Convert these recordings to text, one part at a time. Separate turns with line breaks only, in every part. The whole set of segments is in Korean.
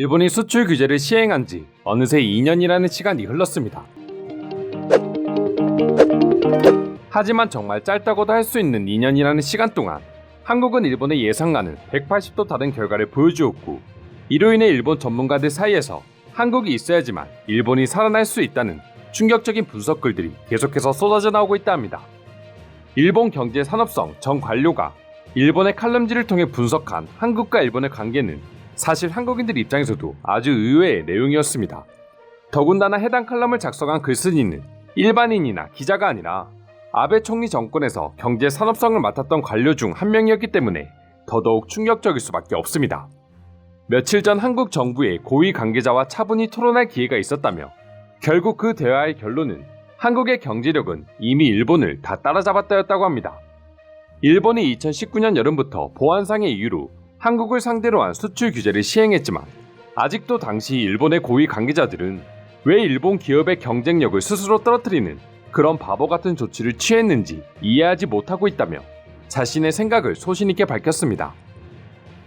일본이 수출 규제를 시행한 지 어느새 2년이라는 시간이 흘렀습니다. 하지만 정말 짧다고도 할 수 있는 2년이라는 시간 동안 한국은 일본의 예상과는 180도 다른 결과를 보여주었고, 이로 인해 일본 전문가들 사이에서 한국이 있어야지만 일본이 살아날 수 있다는 충격적인 분석글들이 계속해서 쏟아져 나오고 있다 합니다. 일본 경제산업성 전 관료가 일본의 칼럼지를 통해 분석한 한국과 일본의 관계는 사실 한국인들 입장에서도 아주 의외의 내용이었습니다. 더군다나 해당 칼럼을 작성한 글쓴이는 일반인이나 기자가 아니라 아베 총리 정권에서 경제산업성을 맡았던 관료 중 한 명이었기 때문에 더더욱 충격적일 수밖에 없습니다. 며칠 전 한국 정부의 고위 관계자와 차분히 토론할 기회가 있었다며 결국 그 대화의 결론은 한국의 경제력은 이미 일본을 다 따라잡았다였다고 합니다. 일본이 2019년 여름부터 보안상의 이유로 한국을 상대로 한 수출 규제를 시행했지만 아직도 당시 일본의 고위 관계자들은 왜 일본 기업의 경쟁력을 스스로 떨어뜨리는 그런 바보 같은 조치를 취했는지 이해하지 못하고 있다며 자신의 생각을 소신있게 밝혔습니다.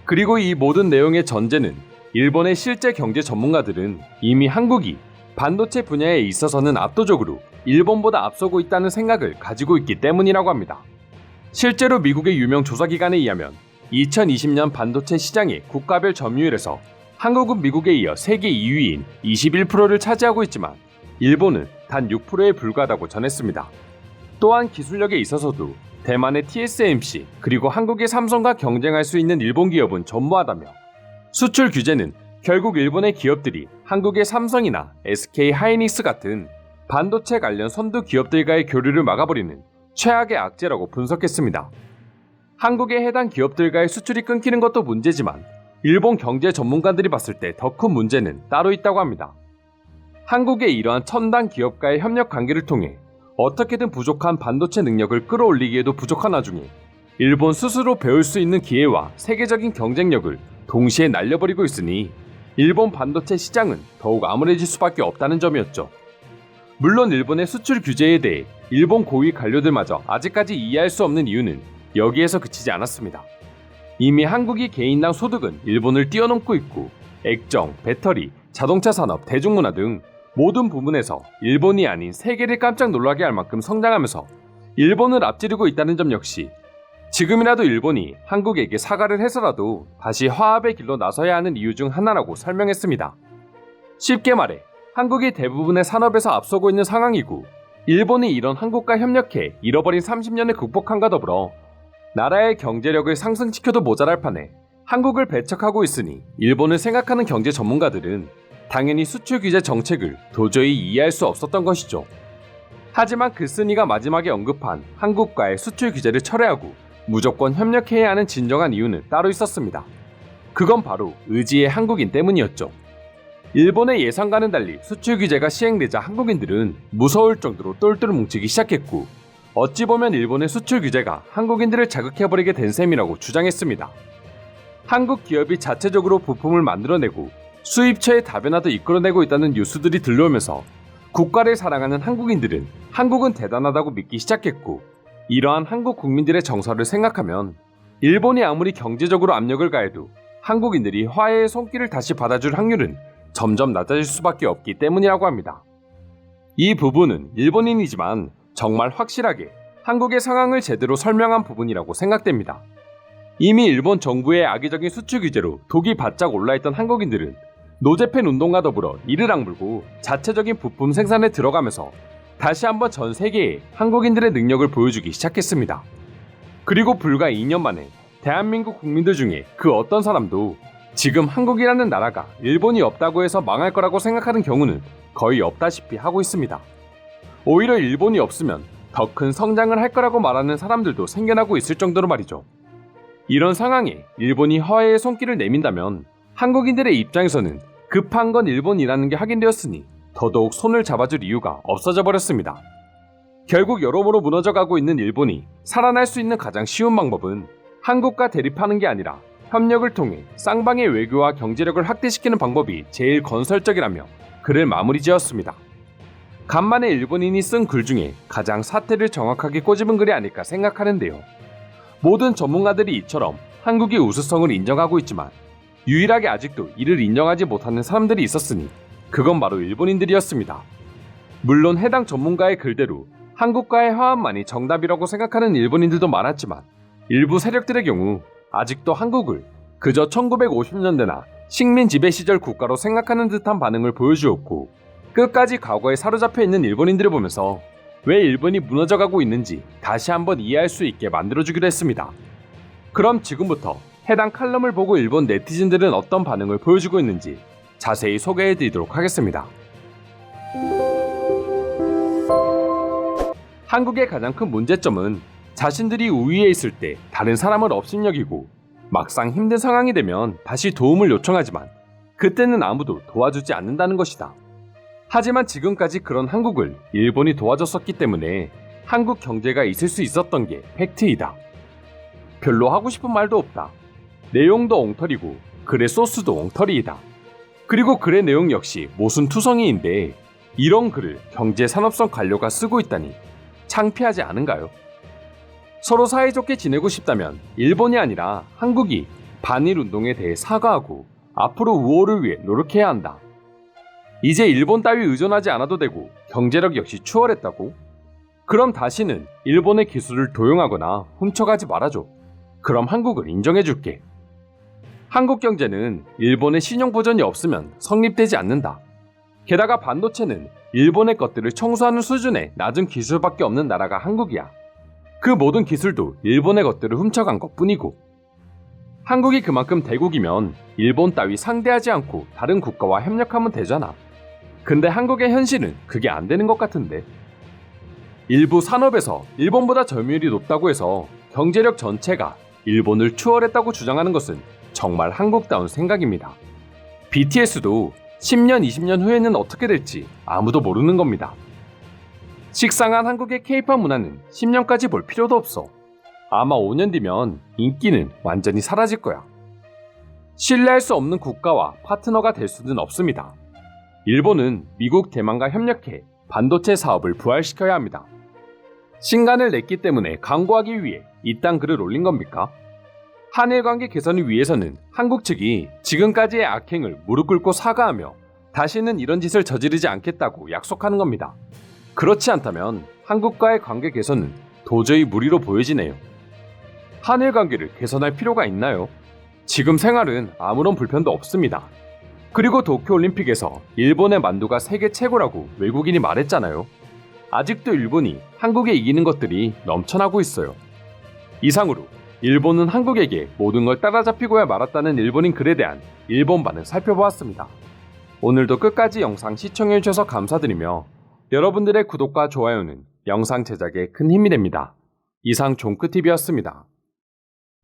그리고 이 모든 내용의 전제는 일본의 실제 경제 전문가들은 이미 한국이 반도체 분야에 있어서는 압도적으로 일본보다 앞서고 있다는 생각을 가지고 있기 때문이라고 합니다. 실제로 미국의 유명 조사기관에 의하면 2020년 반도체 시장의 국가별 점유율에서 한국은 미국에 이어 세계 2위인 21%를 차지하고 있지만 일본은 단 6%에 불과하다고 전했습니다. 또한 기술력에 있어서도 대만의 TSMC 그리고 한국의 삼성과 경쟁할 수 있는 일본 기업은 전무하다며 수출 규제는 결국 일본의 기업들이 한국의 삼성이나 SK 하이닉스 같은 반도체 관련 선두 기업들과의 교류를 막아버리는 최악의 악재라고 분석했습니다. 한국의 해당 기업들과의 수출이 끊기는 것도 문제지만 일본 경제 전문가들이 봤을 때 더 큰 문제는 따로 있다고 합니다. 한국의 이러한 첨단 기업과의 협력 관계를 통해 어떻게든 부족한 반도체 능력을 끌어올리기에도 부족한 와중에 일본 스스로 배울 수 있는 기회와 세계적인 경쟁력을 동시에 날려버리고 있으니 일본 반도체 시장은 더욱 암울해질 수밖에 없다는 점이었죠. 물론 일본의 수출 규제에 대해 일본 고위 관료들마저 아직까지 이해할 수 없는 이유는 여기에서 그치지 않았습니다. 이미 한국이 개인당 소득은 일본을 뛰어넘고 있고 액정, 배터리, 자동차 산업, 대중문화 등 모든 부분에서 일본이 아닌 세계를 깜짝 놀라게 할 만큼 성장하면서 일본을 앞지르고 있다는 점 역시 지금이라도 일본이 한국에게 사과를 해서라도 다시 화합의 길로 나서야 하는 이유 중 하나라고 설명했습니다. 쉽게 말해 한국이 대부분의 산업에서 앞서고 있는 상황이고 일본이 이런 한국과 협력해 잃어버린 30년을 극복함과 더불어 나라의 경제력을 상승시켜도 모자랄 판에 한국을 배척하고 있으니 일본을 생각하는 경제 전문가들은 당연히 수출 규제 정책을 도저히 이해할 수 없었던 것이죠. 하지만 글쓴이가 마지막에 언급한 한국과의 수출 규제를 철회하고 무조건 협력해야 하는 진정한 이유는 따로 있었습니다. 그건 바로 의지의 한국인 때문이었죠. 일본의 예상과는 달리 수출 규제가 시행되자 한국인들은 무서울 정도로 똘똘 뭉치기 시작했고 어찌 보면 일본의 수출 규제가 한국인들을 자극해버리게 된 셈이라고 주장했습니다. 한국 기업이 자체적으로 부품을 만들어내고 수입처의 다변화도 이끌어내고 있다는 뉴스들이 들려오면서 국가를 사랑하는 한국인들은 한국은 대단하다고 믿기 시작했고 이러한 한국 국민들의 정서를 생각하면 일본이 아무리 경제적으로 압력을 가해도 한국인들이 화해의 손길을 다시 받아줄 확률은 점점 낮아질 수밖에 없기 때문이라고 합니다. 이 부분은 일본인이지만 정말 확실하게 한국의 상황을 제대로 설명한 부분이라고 생각됩니다. 이미 일본 정부의 악의적인 수출 규제로 독이 바짝 올라있던 한국인들은 노재팬 운동과 더불어 이를 악물고 자체적인 부품 생산에 들어가면서 다시 한번 전 세계에 한국인들의 능력을 보여주기 시작했습니다. 그리고 불과 2년 만에 대한민국 국민들 중에 그 어떤 사람도 지금 한국이라는 나라가 일본이 없다고 해서 망할 거라고 생각하는 경우는 거의 없다시피 하고 있습니다. 오히려 일본이 없으면 더 큰 성장을 할 거라고 말하는 사람들도 생겨나고 있을 정도로 말이죠. 이런 상황에 일본이 화해의 손길을 내민다면 한국인들의 입장에서는 급한 건 일본이라는 게 확인되었으니 더더욱 손을 잡아줄 이유가 없어져 버렸습니다. 결국 여러모로 무너져가고 있는 일본이 살아날 수 있는 가장 쉬운 방법은 한국과 대립하는 게 아니라 협력을 통해 쌍방의 외교와 경제력을 확대시키는 방법이 제일 건설적이라며 글을 마무리 지었습니다. 간만에 일본인이 쓴 글 중에 가장 사태를 정확하게 꼬집은 글이 아닐까 생각하는데요. 모든 전문가들이 이처럼 한국의 우수성을 인정하고 있지만 유일하게 아직도 이를 인정하지 못하는 사람들이 있었으니 그건 바로 일본인들이었습니다. 물론 해당 전문가의 글대로 한국과의 화합만이 정답이라고 생각하는 일본인들도 많았지만 일부 세력들의 경우 아직도 한국을 그저 1950년대나 식민 지배 시절 국가로 생각하는 듯한 반응을 보여주었고, 끝까지 과거에 사로잡혀 있는 일본인들을 보면서 왜 일본이 무너져가고 있는지 다시 한번 이해할 수 있게 만들어주기로 했습니다. 그럼 지금부터 해당 칼럼을 보고 일본 네티즌들은 어떤 반응을 보여주고 있는지 자세히 소개해드리도록 하겠습니다. 한국의 가장 큰 문제점은 자신들이 우위에 있을 때 다른 사람을 업신여기고 막상 힘든 상황이 되면 다시 도움을 요청하지만 그때는 아무도 도와주지 않는다는 것이다. 하지만 지금까지 그런 한국을 일본이 도와줬었기 때문에 한국 경제가 있을 수 있었던 게 팩트이다. 별로 하고 싶은 말도 없다. 내용도 엉터리고 글의 소스도 엉터리이다. 그리고 글의 내용 역시 모순투성이인데 이런 글을 경제산업성 관료가 쓰고 있다니 창피하지 않은가요? 서로 사이좋게 지내고 싶다면 일본이 아니라 한국이 반일 운동에 대해 사과하고 앞으로 우호를 위해 노력해야 한다. 이제 일본 따위 의존하지 않아도 되고 경제력 역시 추월했다고? 그럼 다시는 일본의 기술을 도용하거나 훔쳐가지 말아줘. 그럼 한국을 인정해줄게. 한국 경제는 일본의 신용보전이 없으면 성립되지 않는다. 게다가 반도체는 일본의 것들을 청소하는 수준의 낮은 기술밖에 없는 나라가 한국이야. 그 모든 기술도 일본의 것들을 훔쳐간 것뿐이고, 한국이 그만큼 대국이면 일본 따위 상대하지 않고 다른 국가와 협력하면 되잖아. 근데 한국의 현실은 그게 안 되는 것 같은데. 일부 산업에서 일본보다 점유율이 높다고 해서 경제력 전체가 일본을 추월했다고 주장하는 것은 정말 한국다운 생각입니다. BTS도 10년, 20년 후에는 어떻게 될지 아무도 모르는 겁니다. 식상한 한국의 K-POP 문화는 10년까지 볼 필요도 없어. 아마 5년 뒤면 인기는 완전히 사라질 거야. 신뢰할 수 없는 국가와 파트너가 될 수는 없습니다. 일본은 미국, 대만과 협력해 반도체 사업을 부활시켜야 합니다. 신간을 냈기 때문에 강구하기 위해 이딴 글을 올린 겁니까? 한일 관계 개선을 위해서는 한국 측이 지금까지의 악행을 무릎 꿇고 사과하며 다시는 이런 짓을 저지르지 않겠다고 약속하는 겁니다. 그렇지 않다면 한국과의 관계 개선은 도저히 무리로 보여지네요. 한일 관계를 개선할 필요가 있나요? 지금 생활은 아무런 불편도 없습니다. 그리고 도쿄올림픽에서 일본의 만두가 세계 최고라고 외국인이 말했잖아요. 아직도 일본이 한국에 이기는 것들이 넘쳐나고 있어요. 이상으로 일본은 한국에게 모든 걸 따라잡히고야 말았다는 일본인 글에 대한 일본 반응 살펴보았습니다. 오늘도 끝까지 영상 시청해주셔서 감사드리며 여러분들의 구독과 좋아요는 영상 제작에 큰 힘이 됩니다. 이상 종크TV였습니다.